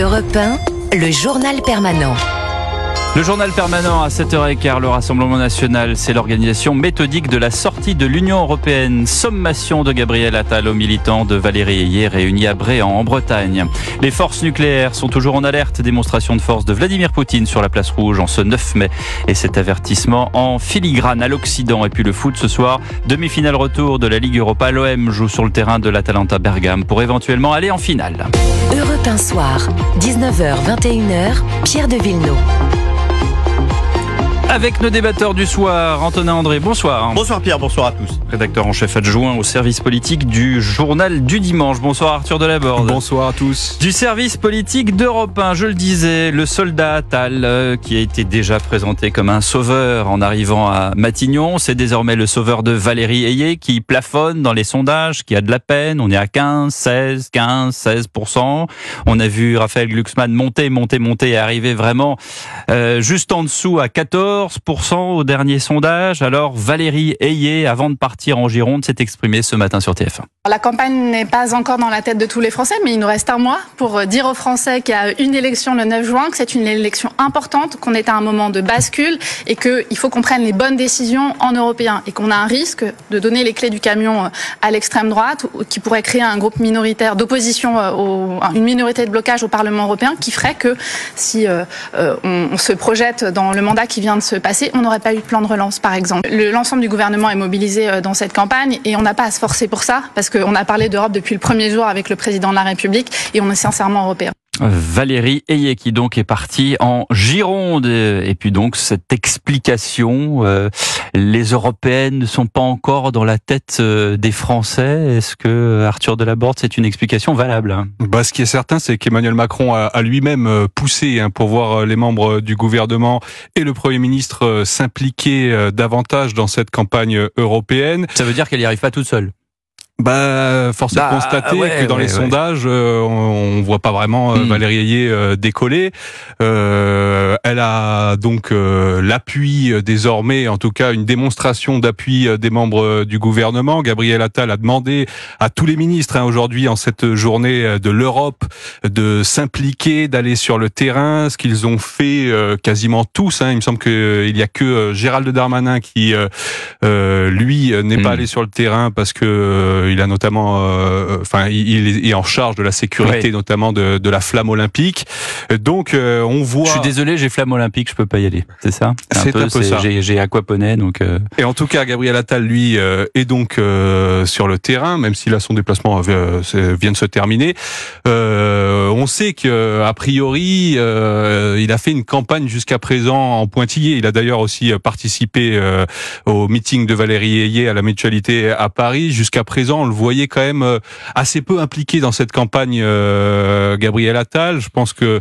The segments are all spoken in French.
Europe 1, le journal permanent. Le journal permanent à 7h15, le Rassemblement national, c'est l'organisation méthodique de la sortie de l'Union européenne. Sommation de Gabriel Attal aux militants de Valérie Ayé réunis à Bréant en Bretagne. Les forces nucléaires sont toujours en alerte. Démonstration de force de Vladimir Poutine sur la place rouge en ce 9 mai. Et cet avertissement en filigrane à l'Occident. Et puis le foot ce soir, demi-finale retour de la Ligue Europa. L'OM joue sur le terrain de l'Atalanta Bergame pour éventuellement aller en finale. Europe 1 soir, 19h-21h, Pierre de Villeneuve. Avec nos débatteurs du soir, Antonin André, bonsoir. Bonsoir Pierre, bonsoir à tous. Rédacteur en chef adjoint au service politique du journal du dimanche. Bonsoir Arthur Delaborde. Bonsoir à tous. Du service politique d'Europe 1, je le disais, le soldat Attal qui a été déjà présenté comme un sauveur en arrivant à Matignon. C'est désormais le sauveur de Valérie Ayé qui plafonne dans les sondages, qui a de la peine. On est à 16%. On a vu Raphaël Glucksmann monter et arriver vraiment juste en dessous à 14% au dernier sondage. Alors Valérie Ayé, avant de partir en Gironde, s'est exprimée ce matin sur TF1. La campagne n'est pas encore dans la tête de tous les Français, mais il nous reste un mois pour dire aux Français qu'il y a une élection le 9 juin, que c'est une élection importante, qu'on est à un moment de bascule et qu'il faut qu'on prenne les bonnes décisions en européen et qu'on a un risque de donner les clés du camion à l'extrême droite qui pourrait créer un groupe minoritaire d'opposition, une minorité de blocage au Parlement européen qui ferait que si on se projette dans le mandat qui vient de se passer, on n'aurait pas eu de plan de relance par exemple. L'ensemble du gouvernement est mobilisé dans cette campagne et on n'a pas à se forcer pour ça parce qu'on a parlé d'Europe depuis le premier jour avec le président de la République et on est sincèrement européen. Valérie Ayé qui donc est partie en Gironde et puis donc cette explication, les Européennes ne sont pas encore dans la tête des Français. Est-ce que Arthur Delaborde, c'est une explication valable? Ce qui est certain, c'est qu'Emmanuel Macron a lui-même poussé pour voir les membres du gouvernement et le Premier ministre s'impliquer davantage dans cette campagne européenne. Ça veut dire qu'elle n'y arrive pas toute seule? Force est de constater que dans les sondages, on voit pas vraiment Valérie Ayé décoller. Elle a donc l'appui désormais, en tout cas une démonstration d'appui des membres du gouvernement. Gabriel Attal a demandé à tous les ministres aujourd'hui en cette journée de l'Europe de s'impliquer, d'aller sur le terrain, ce qu'ils ont fait quasiment tous. Il me semble qu'il y a que Gérald Darmanin qui lui n'est pas allé sur le terrain parce que il a notamment, il est en charge de la sécurité, notamment de la flamme olympique. Donc, on voit. Je suis désolé, j'ai flamme olympique, je peux pas y aller. C'est ça. C'est un peu ça. J'ai aquaponé, donc. Et en tout cas, Gabriel Attal, lui, est donc sur le terrain, même si là son déplacement vient de se terminer. On sait que a priori, il a fait une campagne jusqu'à présent en pointillé. Il a d'ailleurs aussi participé au meeting de Valérie Ayé à la Mutualité à Paris. Jusqu'à présent, on le voyait quand même assez peu impliqué dans cette campagne, Gabriel Attal. Je pense que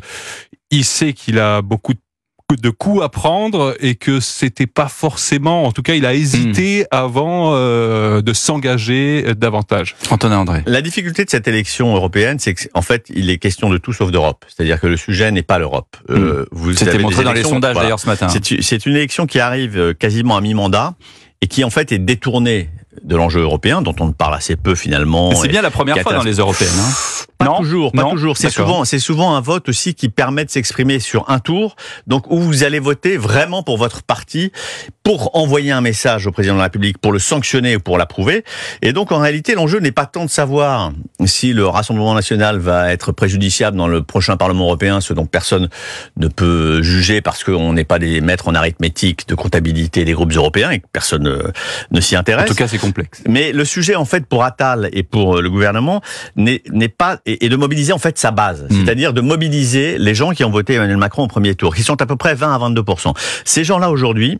il sait qu'il a beaucoup de coups à prendre et que c'était pas forcément, en tout cas il a hésité avant de s'engager davantage. Antonin André. La difficulté de cette élection européenne, c'est qu'en fait il est question de tout sauf d'Europe. C'est-à-dire que le sujet n'est pas l'Europe. C'était montré dans les sondages d'ailleurs ce matin. C'est une élection qui arrive quasiment à mi-mandat et qui en fait est détournée de l'enjeu européen, dont on ne parle assez peu finalement. C'est bien la première fois dans les européennes. Pas toujours. C'est souvent un vote aussi qui permet de s'exprimer sur un tour, donc où vous allez voter vraiment pour votre parti, pour envoyer un message au président de la République, pour le sanctionner ou pour l'approuver. Et donc en réalité, l'enjeu n'est pas tant de savoir si le Rassemblement national va être préjudiciable dans le prochain Parlement européen, ce dont personne ne peut juger parce qu'on n'est pas des maîtres en arithmétique de comptabilité des groupes européens et que personne ne s'y intéresse. En tout cas, c'est complexe. Mais le sujet, en fait, pour Attal et pour le gouvernement, n'est pas, et de mobiliser, en fait, sa base. C'est-à-dire de mobiliser les gens qui ont voté Emmanuel Macron au premier tour, qui sont à peu près 20 à 22%. Ces gens-là, aujourd'hui,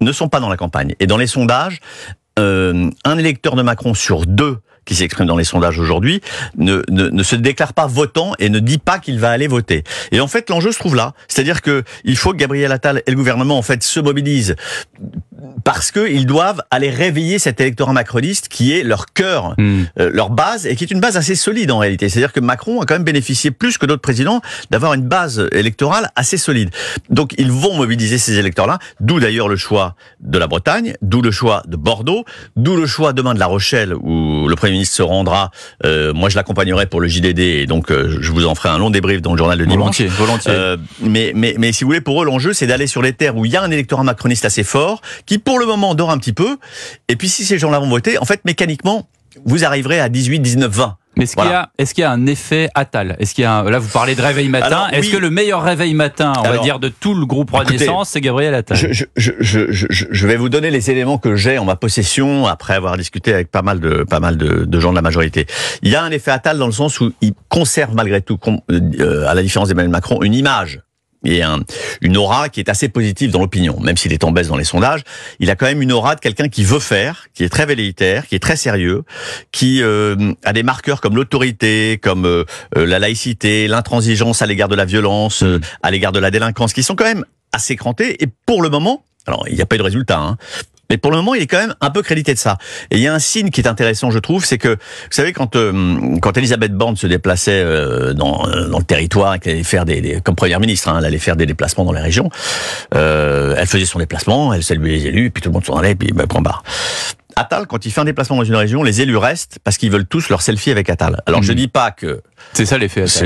ne sont pas dans la campagne. Et dans les sondages, un électeur de Macron sur deux qui s'exprime dans les sondages aujourd'hui, ne se déclare pas votant et ne dit pas qu'il va aller voter. Et en fait, l'enjeu se trouve là. C'est-à-dire que il faut que Gabriel Attal et le gouvernement, en fait, se mobilisent parce que ils doivent aller réveiller cet électorat macroniste qui est leur cœur, leur base, et qui est une base assez solide en réalité. C'est-à-dire que Macron a quand même bénéficié plus que d'autres présidents d'avoir une base électorale assez solide. Donc ils vont mobiliser ces électeurs-là, d'où d'ailleurs le choix de la Bretagne, d'où le choix de Bordeaux, d'où le choix demain de La Rochelle où le Premier ministre se rendra. Moi je l'accompagnerai pour le JDD et donc je vous en ferai un long débrief dans le journal de dimanche. Volontiers. Mais si vous voulez, pour eux l'enjeu c'est d'aller sur les terres où il y a un électorat macroniste assez fort, qui pour le moment dort un petit peu, et puis si ces gens-là vont voter, en fait mécaniquement vous arriverez à 18, 19, 20. Mais est-ce qu'il y a un effet Attal? Est-ce qu'il y a là vous parlez de réveil matin. Alors, est-ce que le meilleur réveil matin, on va dire de tout le groupe Renaissance, c'est Gabriel Attal? Je vais vous donner les éléments que j'ai en ma possession après avoir discuté avec pas mal de gens de la majorité. Il y a un effet Attal dans le sens où il conserve malgré tout, à la différence d'Emmanuel Macron, une image. Et une aura qui est assez positive dans l'opinion, même s'il est en baisse dans les sondages. Il a quand même une aura de quelqu'un qui veut faire, qui est très velléitaire, qui est très sérieux, qui a des marqueurs comme l'autorité, comme la laïcité, l'intransigeance à l'égard de la violence, à l'égard de la délinquance, qui sont quand même assez crantés. Et pour le moment, alors il n'y a pas eu de résultat, hein, mais pour le moment, il est quand même un peu crédité de ça. Et il y a un signe qui est intéressant, je trouve, c'est que, vous savez, quand Elisabeth Borne se déplaçait dans le territoire et qu'elle allait faire comme première ministre, hein, elle allait faire des déplacements dans les régions, elle faisait son déplacement, elle saluait les élus, puis tout le monde s'en allait, puis point barre. Attal, quand il fait un déplacement dans une région, les élus restent parce qu'ils veulent tous leur selfie avec Attal. Alors je dis pas que c'est ça l'effet Attal.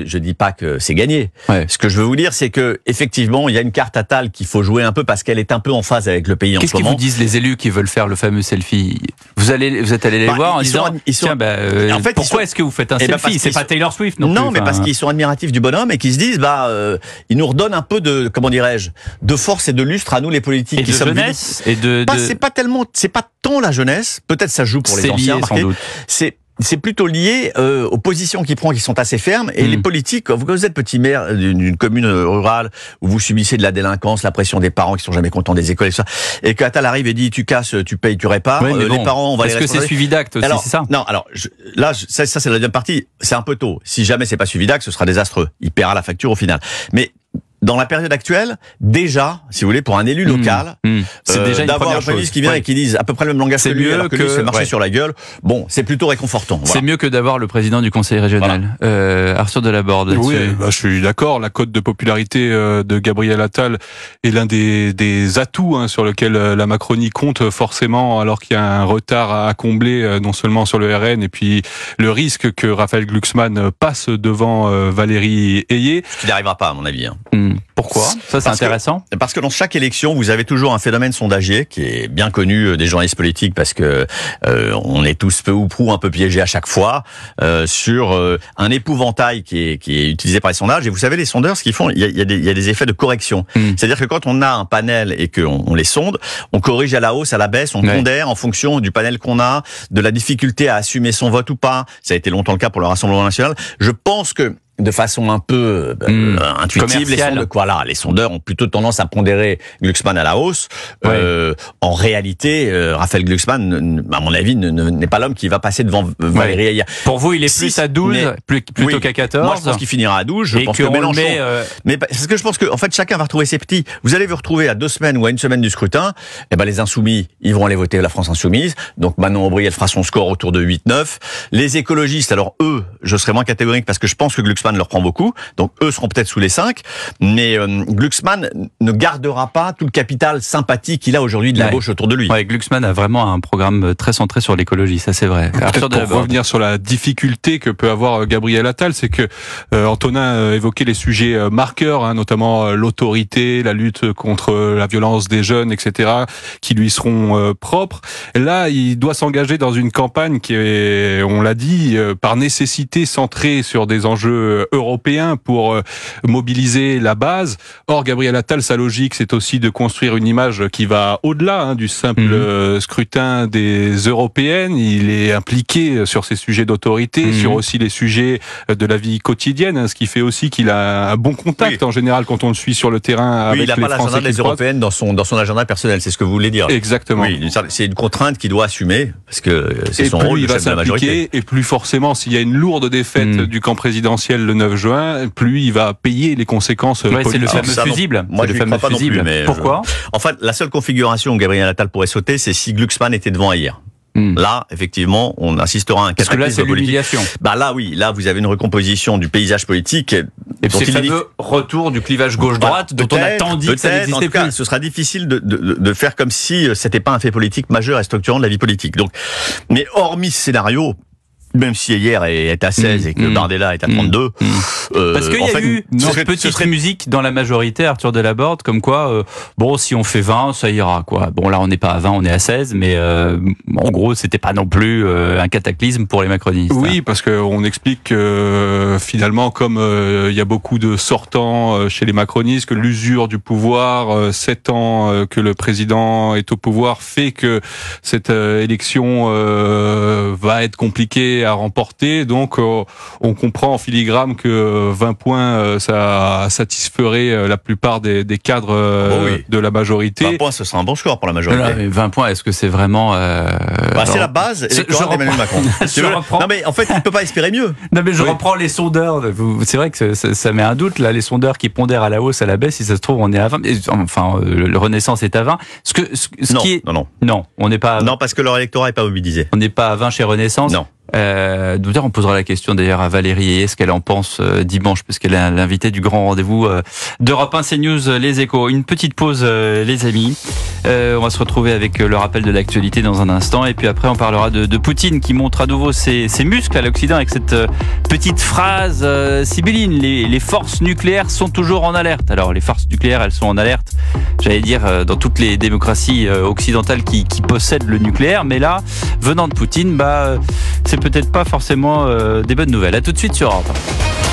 Je dis pas que c'est gagné. Ouais. Ce que je veux vous dire, c'est que effectivement, il y a une carte Attal qu'il faut jouer un peu parce qu'elle est un peu en phase avec le pays en ce moment. Qu'est-ce qu'ils vous disent les élus qui veulent faire le fameux selfie? Vous êtes allé les voir en disant en fait, pourquoi est-ce que vous faites un selfie? C'est pas Taylor Swift non plus. Non, mais parce qu'ils sont admiratifs du bonhomme et qu'ils se disent il nous redonne un peu de de force et de lustre à nous les politiques qui sommes jeunesse c'est pas tant la jeunesse, peut-être ça joue pour les anciens, sans doute. C'est plutôt lié aux positions qu'il prend qui sont assez fermes, et les politiques, quand vous êtes petit maire d'une commune rurale où vous subissez de la délinquance, la pression des parents qui sont jamais contents des écoles et tout ça, et qu'Attal arrive et dit tu casses, tu payes, tu répares, les parents on va les Est-ce que c'est suivi d'acte aussi, c'est ça? Non, alors ça c'est la deuxième partie, c'est un peu tôt. Si jamais c'est pas suivi d'acte, ce sera désastreux. Il paiera la facture au final. Mais dans la période actuelle, déjà, si vous voulez, pour un élu local, c'est déjà d'avoir un Premier ministre qui vient et qui dise à peu près le même langage que lui, alors que lui se marcher sur la gueule, bon, c'est plutôt réconfortant. Voilà. C'est mieux que d'avoir le président du conseil régional, Arthur Delaborde. Oui, je suis d'accord. La cote de popularité de Gabriel Attal est l'un des atouts sur lequel la Macronie compte forcément, alors qu'il y a un retard à combler, non seulement sur le RN, et puis le risque que Raphaël Glucksmann passe devant Valérie Ayé. Ce qui n'arrivera pas, à mon avis. Pourquoi? Ça, c'est intéressant. Parce que dans chaque élection, vous avez toujours un phénomène sondagier qui est bien connu des journalistes politiques, parce que on est tous peu ou prou un peu piégés à chaque fois sur un épouvantail qui est utilisé par les sondages. Et vous savez, les sondeurs, ce qu'ils font, il y a des effets de correction. C'est-à-dire que quand on a un panel et qu'on les sonde, on corrige à la hausse, à la baisse, on pondère en fonction du panel qu'on a, de la difficulté à assumer son vote ou pas. Ça a été longtemps le cas pour le Rassemblement national. Je pense que de façon un peu intuitive, les sondeurs ont plutôt tendance à pondérer Glucksmann à la hausse. En réalité, Raphaël Glucksmann, à mon avis, n'est pas l'homme qui va passer devant Valérie Ayé. Pour vous, il est plus à 12 plutôt qu'à 14. Moi, je pense qu'il finira à 12. Je pense que Mélenchon. Mais parce que je pense que, en fait, chacun va retrouver ses petits. Vous allez vous retrouver à 2 semaines ou à 1 semaine du scrutin. Les Insoumis, ils vont aller voter la France Insoumise. Donc Manon Aubry, elle fera son score autour de 8-9. Les écologistes, alors eux, je serai moins catégorique parce que je pense que Glucksmann leur prend beaucoup, donc eux seront peut-être sous les 5, mais Glucksmann ne gardera pas tout le capital sympathique qu'il a aujourd'hui de la gauche autour de lui. Glucksmann a vraiment un programme très centré sur l'écologie, ça c'est vrai. Pour revenir sur la difficulté que peut avoir Gabriel Attal, c'est que Antonin évoquait les sujets marqueurs, notamment l'autorité, la lutte contre la violence des jeunes, etc., qui lui seront propres. Là, il doit s'engager dans une campagne qui est, on l'a dit, par nécessité centrée sur des enjeux européens pour mobiliser la base. Or, Gabriel Attal, sa logique, c'est aussi de construire une image qui va au-delà du simple scrutin des européennes. Il est impliqué sur ces sujets d'autorité, sur aussi les sujets de la vie quotidienne, ce qui fait aussi qu'il a un bon contact en général quand on le suit sur le terrain avec les Français. Il n'a pas l'agenda des européennes dans son agenda personnel, c'est ce que vous voulez dire. Exactement. Oui, c'est une contrainte qu'il doit assumer, parce que c'est son rôle de chef de la majorité. Et plus forcément, s'il y a une lourde défaite du camp présidentiel le 9 juin, plus il va payer les conséquences politiques. C'est le fameux fusible. Moi, je ne crois pas non plus. Mais pourquoi En fait, la seule configuration où Gabriel Attal pourrait sauter, c'est si Glucksmann était devant hier. Là, effectivement, on assistera à un cataclysme politique. Parce que là, c'est l'humiliation. Là, oui. Là, vous avez une recomposition du paysage politique. Et puis c'est le fameux retour du clivage gauche-droite dont on a tant dit que ça n'existait plus. En tout cas, ce sera difficile de faire comme si c'était pas un fait politique majeur et structurant de la vie politique. Donc, mais hormis ce scénario, même si hier est à 16 et que Bardella est à 32. Parce qu'il y a eu une petite musique dans la majorité, Arthur Delaborde, comme quoi, si on fait 20, ça ira, quoi. Bon, là, on n'est pas à 20, on est à 16, mais en gros, c'était pas non plus un cataclysme pour les macronistes. Oui, parce qu'on explique que finalement, comme il y a beaucoup de sortants chez les macronistes, que l'usure du pouvoir, 7 ans que le président est au pouvoir, fait que cette élection va être compliquée à remporter, donc on comprend en filigrane que 20 points ça satisferait la plupart des cadres de la majorité. 20 points, ce sera un bon score pour la majorité. Non, mais 20 points, est-ce que c'est vraiment c'est la base électorale d'Emmanuel Macron. Non mais en fait, il ne peut pas espérer mieux. Non mais je reprends les sondeurs. C'est vrai que ça met un doute là, les sondeurs qui pondèrent à la hausse, à la baisse. Si ça se trouve, on est à 20. Enfin, le Renaissance est à 20. Non, on n'est pas. Non, parce que leur électorat n'est pas mobilisé. On n'est pas à 20 chez Renaissance. Non. On posera la question d'ailleurs à Valérie Ayé, ce qu'elle en pense dimanche, parce qu'elle est l'invitée du grand rendez-vous d'Europe 1 CNews Les Échos. Une petite pause, les amis. On va se retrouver avec le rappel de l'actualité dans un instant, et puis après on parlera de Poutine qui montre à nouveau ses muscles à l'Occident avec cette petite phrase sibylline: les forces nucléaires sont toujours en alerte. Alors les forces nucléaires, elles sont en alerte, j'allais dire, dans toutes les démocraties occidentales qui possèdent le nucléaire, mais là, venant de Poutine, c'est peut-être pas forcément des bonnes nouvelles. À tout de suite sur Europe 1.